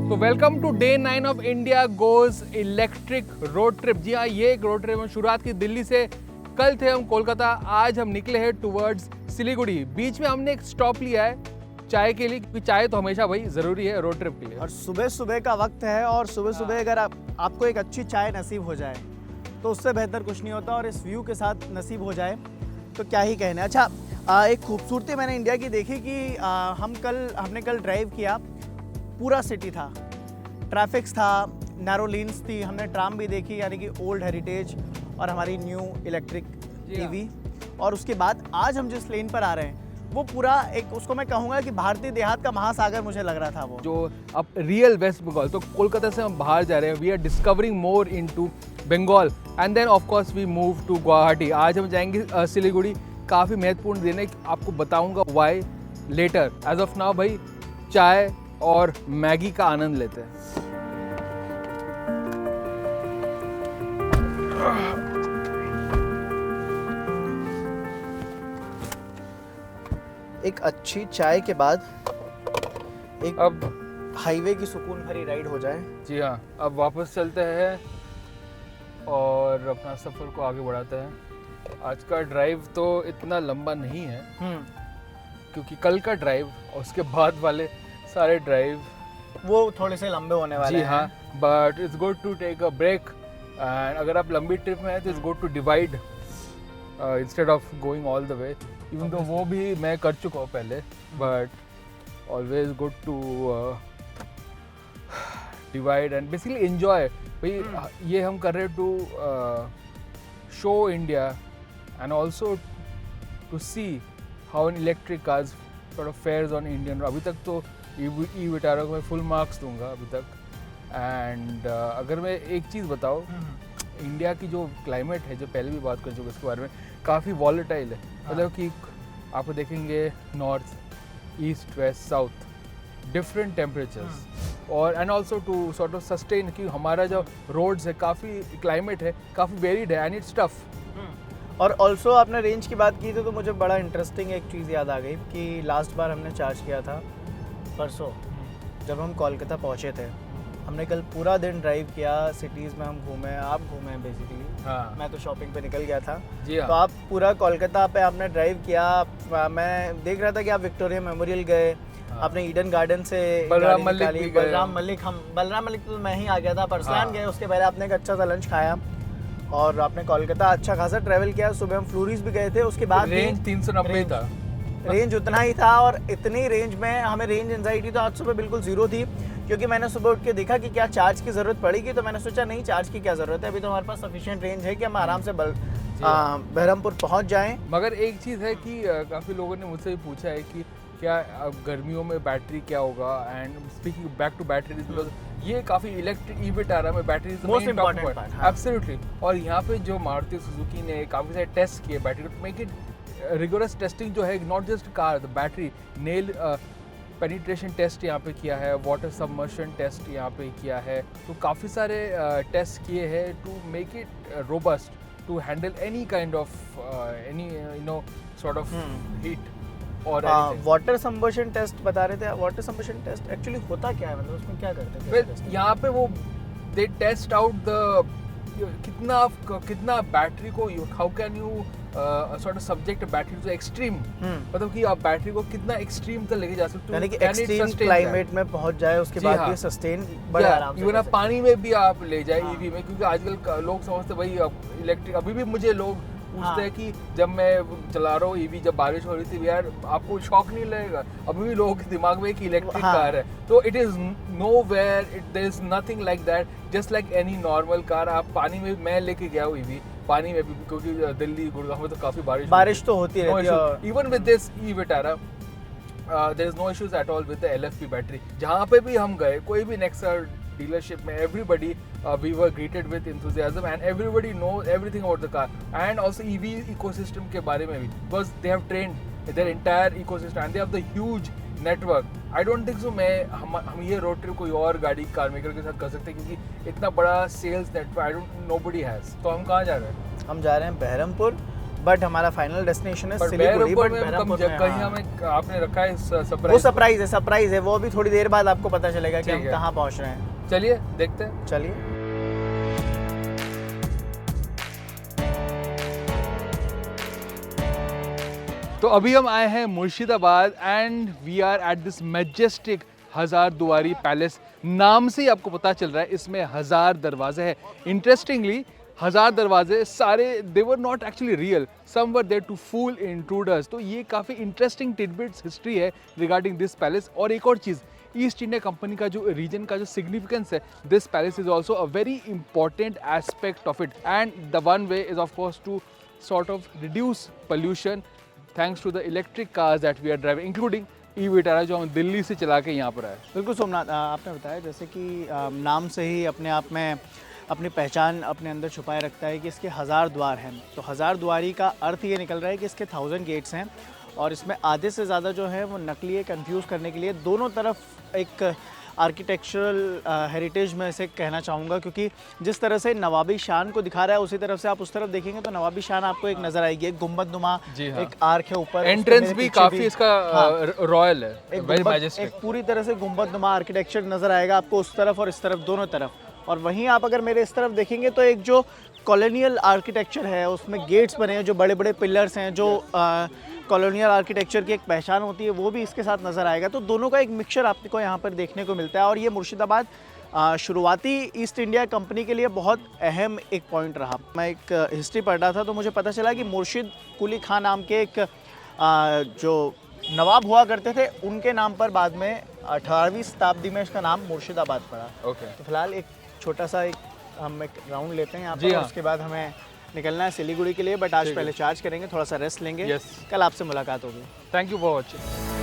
तो welcome to day 9 of India goes electric road trip. जी हाँ, ये एक रोड ट्रिप में शुरुआत की दिल्ली से। कल थे हम कोलकाता, आज हम निकले हैं टुवर्ड्स सिलीगुड़ी। बीच में हमने एक स्टॉप लिया है चाय के लिए, क्योंकि चाय तो हमेशा भाई ज़रूरी है रोड ट्रिप के लिए। और सुबह सुबह का वक्त है और सुबह सुबह अगर आपको एक अच्छी चाय नसीब हो जाए तो उससे बेहतर कुछ नहीं होता, और इस व्यू के साथ नसीब हो जाए तो क्या ही कहने। अच्छा, एक खूबसूरती मैंने इंडिया की देखी कि हमने कल ड्राइव किया, पूरा सिटी था, ट्रैफिक्स था, नैरो लेन्स थी, हमने ट्राम भी देखी यानी कि ओल्ड हेरिटेज और हमारी न्यू इलेक्ट्रिक ईवी। और उसके बाद आज हम जिस लेन पर आ रहे हैं वो पूरा एक, उसको मैं कहूँगा कि भारतीय देहात का महासागर मुझे लग रहा था वो। जो अब रियल वेस्ट बंगाल, तो कोलकाता से हम बाहर जा रहे हैं। We are discovering more into Bengal and then of course we move to Guwahati. आज हम जाएंगे सिलीगुड़ी। काफ़ी महत्वपूर्ण दिन है, आपको बताऊंगा why later. As of now भाई चाय और मैगी का आनंद लेते हैं। एक अच्छी चाय के बाद एक अब हाईवे की सुकून भरी राइड हो जाए। जी हाँ, अब वापस चलते हैं और अपना सफ़र को आगे बढ़ाते हैं। आज का ड्राइव तो इतना लंबा नहीं है क्योंकि कल का ड्राइव और उसके बाद वाले सारे ड्राइव वो थोड़े से लंबे होने वाले जी हैं। हाँ, but it's good to take a break. And अगर आप लंबी ट्रिप में हैं तो it's good to divide instead of going all the way. Even तो वो भी मैं कर चुका हूँ पहले, but always good to divide and basically enjoy. भाई ये हम कर रहे हैं to show India and also to see how an electric cars sort of fares on Indian. अभी तक तो ई विटारा को मैं फुल मार्क्स दूंगा अभी तक। एंड अगर मैं एक चीज़ बताऊँ, इंडिया की जो क्लाइमेट है, जो पहले भी बात कर चुके उसके बारे में, काफ़ी वॉलेटाइल है। मतलब कि आप देखेंगे north, east, west, south, different temperatures. और and also to sort of sustain, कि हमारा जो रोड्स है, काफ़ी क्लाइमेट है, काफ़ी वेरिड है एंड इट्स टफ। और ऑल्सो आपने रेंज की बात की थी तो मुझे बड़ा इंटरेस्टिंग एक चीज़ याद आ गई कि लास्ट बार हमने चार्ज किया था परसों, जब हम कोलकाता पहुँचे थे। हमने कल पूरा दिन ड्राइव किया, सिटीज़ में हम घूमे, आप घूमे बेसिकली। हाँ, मैं तो शॉपिंग पे निकल गया था। जी हाँ। तो आप पूरा कोलकाता पे आपने ड्राइव किया। मैं देख रहा था कि आप विक्टोरिया मेमोरियल गए, आपने ईडन गार्डन से बलराम मलिक भी गए। बलराम मलिक तो मैं ही आ गया था, परसलान गए। उसके पहले आपने एक अच्छा सा लंच खाया और आपने कोलकाता अच्छा खासा ट्रैवल किया। सुबह हम फ्लोरिस भी गए थे। उसके बाद रेंज 390 था। रेंज उतना ही था, और इतनी रेंज में हमें रेंज एंजाइटी तो आज सुबह बिल्कुल ज़ीरो थी, क्योंकि मैंने सुबह उठ के देखा कि क्या चार्ज की ज़रूरत पड़ेगी। तो मैंने सोचा नहीं, चार्ज की क्या ज़रूरत है, अभी तो हमारे पास सफिशिएंट रेंज है कि हम आराम से बहरमपुर पहुंच जाएं। मगर एक चीज़ है कि काफ़ी लोगों ने मुझसे भी पूछा है कि क्या अब गर्मियों में बैटरी क्या होगा। And speaking back to battery, ये काफ़ी इलेक्ट्रिक ई विटारा में battery is most important part. Absolutely. और यहाँ पे जो मारुति सुजुकी ने काफ़ी सारे टेस्ट किए बैटरी को, मेक इट रिगोरस टेस्टिंग जो है, not just car, the battery nail penetration test यहाँ पे किया है, वाटर सबमर्शन टेस्ट यहाँ पे किया है। तो काफ़ी सारे टेस्ट किए हैं to make it robust to handle any kind of any sort of heat और वाटर संबर्शन टेस्ट बता रहे थे। वाटर संबर्शन टेस्ट एक्चुअली होता क्या है, मतलब उसमें क्या करते हैं? यहाँ पे वो दे टेस्ट आउट द कितना बैटरी को, how can you sort of subject battery to extreme, मतलब कि आप बैटरी को कितना एक्सट्रीम तक लेके जा सकते हो, यानी कि एक्सट्रीम क्लाइमेट में पहुंच जाए, उसके बाद ये सस्टेन बड़े आराम से। इवन आप पानी में भी आप ले जाए ईवी में, क्योंकि आजकल लोग समझते भाई इलेक्ट्रिक। अभी भी मुझे लोग पूछते हैं कि जब मैं चला रहा हूँ ईवी, जब बारिश हो रही थी, यार आपको शॉक नहीं लगेगा? अभी भी लोगों के दिमाग में एक इलेक्ट्रिक कार है। तो it is nowhere, there is nothing like that, just like any normal car. आप पानी में, मैं लेके गया हूँ ईवी पानी में भी, क्योंकि दिल्ली गुड़गांव में तो काफी बारिश तो होती रहती है। Even with this E Vitara there is no issues at all with the LFP battery. जहाँ पे भी हम गए, कोई भी नेक्सा डीलरशिप में, everybody we were greeted with enthusiasm and everybody knows everything about the car and also EV ecosystem के बारे में भी, because they have trained their entire ecosystem and they have the huge network. I don't think so हम ये road trip कोई और गाड़ी car maker के साथ कर सकते हैं, क्योंकि इतना बड़ा सेल्स नेटवर्क nobody has। तो हम कहाँ जा रहे हैं? हम जा रहे हैं बहरमपुर। बट हमारा फाइनल डेस्टिनेशन है पर सिलीगुड़ी। बेहरमपुर बट में हम बेहरमपुर जब में, कहीं हाँ। हमें आपने रखा है वो सरप्राइज। सरप्राइज है, वो अभी थोड़ी देर बाद आपको पता चलेगा कि ठीक हम है। कहाँ पहुँच रहे हैं। चलिए देखते हैं। चलिए। तो अभी हम आए हैं Murshidabad and we are at this majestic Hazar Duari palace. नाम से ही आपको पता चल रहा है इसमें हजार दरवाजे हैं। इंटरेस्टिंगली हजार दरवाजे सारे they were not actually real, some were there to fool intruders. तो ये काफ़ी इंटरेस्टिंग टिडबिट्स हिस्ट्री है रिगार्डिंग दिस पैलेस। और एक और चीज़, ईस्ट इंडिया कंपनी का जो रीजन का जो सिग्निफिकेंस है, this palace is also a very important aspect of it and the one way is of course to sort of reduce pollution thanks to the electric cars that we are driving, including e-Vitara जो हम दिल्ली से चला के यहाँ पर आए। बिल्कुल सोमनाथ, आपने बताया जैसे कि नाम से ही अपने आप में अपनी पहचान अपने अंदर छुपाए रखता है कि इसके हज़ार द्वार हैं। तो हज़ार द्वारी का अर्थ ये निकल रहा है कि इसके 1000 गेट्स हैं और इसमें आधे से ज़्यादा जो है वो नकली है, कंफ्यूज करने के लिए। दोनों तरफ एक आर्किटेक्चरल हेरिटेज में इसे कहना चाहूँगा, क्योंकि जिस तरह से नवाबी शान को दिखा रहा है उसी तरफ से आप उस तरफ देखेंगे तो नवाबी शान आपको एक नज़र आएगी। एक गुंबदनुमा जी हाँ। एक आर्क है ऊपर, एंट्रेंस भी काफ़ी इसका रॉयल है, एक वेरी गुंबद, मैजेस्टिक। एक पूरी तरह से गुंबदनुमा आर्किटेक्चर नज़र आएगा आपको उस तरफ और इस तरफ, दोनों तरफ। और वहीं आप अगर मेरे इस तरफ देखेंगे तो एक जो कॉलोनियल आर्किटेक्चर है उसमें गेट्स बने हैं, जो बड़े बड़े पिलर्स हैं, जो कॉलोनियल आर्किटेक्चर की एक पहचान होती है, वो भी इसके साथ नज़र आएगा। तो दोनों का एक मिक्सचर आपको यहाँ पर देखने को मिलता है। और ये मुर्शिदाबाद शुरुआती ईस्ट इंडिया कंपनी के लिए बहुत अहम एक पॉइंट रहा। मैं एक हिस्ट्री पढ़ रहा था तो मुझे पता चला कि मुर्शिद कुली खान नाम के एक जो नवाब हुआ करते थे, उनके नाम पर बाद में 18वीं शताब्दी में इसका नाम मुर्शिदाबाद पड़ा। ओके, तो फिलहाल एक छोटा सा हम एक राउंड लेते हैं यहाँ जी पर, हाँ। उसके बाद हमें निकलना है सिलीगुड़ी के लिए। बट आज ठीक है। पहले चार्ज करेंगे, थोड़ा सा रेस्ट लेंगे। Yes. कल आपसे मुलाकात होगी। Thank you for watching.